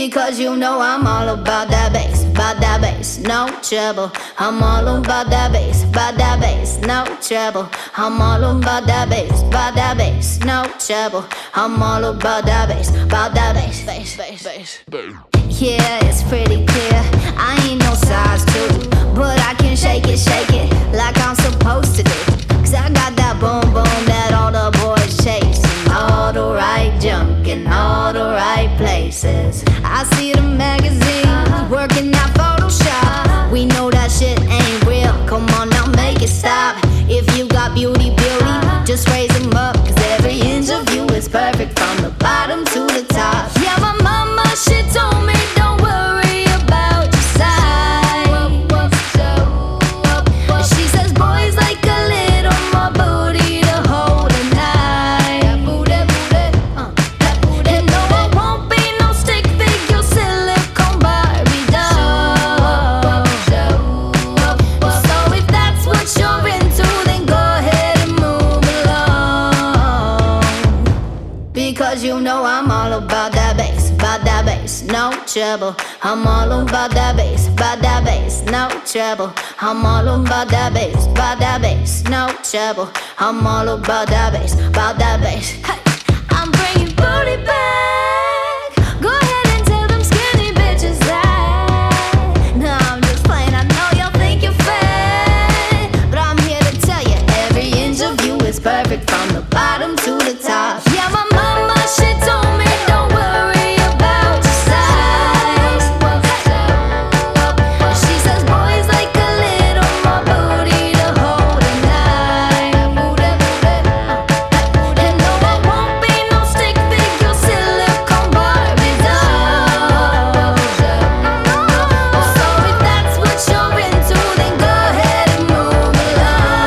Because you know I'm all about that bass, no trouble. I'm all about that bass, no trouble. I'm all about that bass, no trouble. I'm all about that bass, bass. Yeah, it's pretty clear, I ain't no size 2, but I can shake it like I'm supposed to do. Cause I got that boom boom that all the boys chase, and all the right junk in all the right places. I see the magazines working out Photoshop. We know that shit ain't real, come on now make it stop. If you got beauty, just raise them up. Cause every inch of you is perfect from the bottom to the top. Yeah, my mama, she told me don't worry about your size. She says boys like a little more booty to hold a night. And no, I won't be no stick figure silicone Barbie doll. So if that's what you're into, then go ahead and move along. Because you know I'm all about that bass, no trouble. I'm all about that bass, no trouble. I'm all about that bass, no trouble. I'm all about that bass. Hey, I'm bringing booty back. Go ahead and tell them skinny bitches that. No, I'm just playing, I know y'all think you're fat, but I'm here to tell you every inch of you is perfect from the bottom to the top. Yeah, my mama, she told me don't worry about your size. She says boys like a little more booty to hold a night. And no, I won't be no stick figure silicone Barbie doll. So if that's what you're into, then go ahead and move along.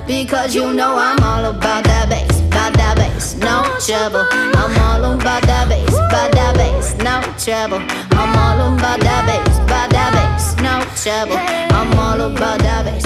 Because you know I'm all about that bass, no trouble. I'm all about that bass, no trouble. I'm all about that bass, no trouble. I'm all about that bass.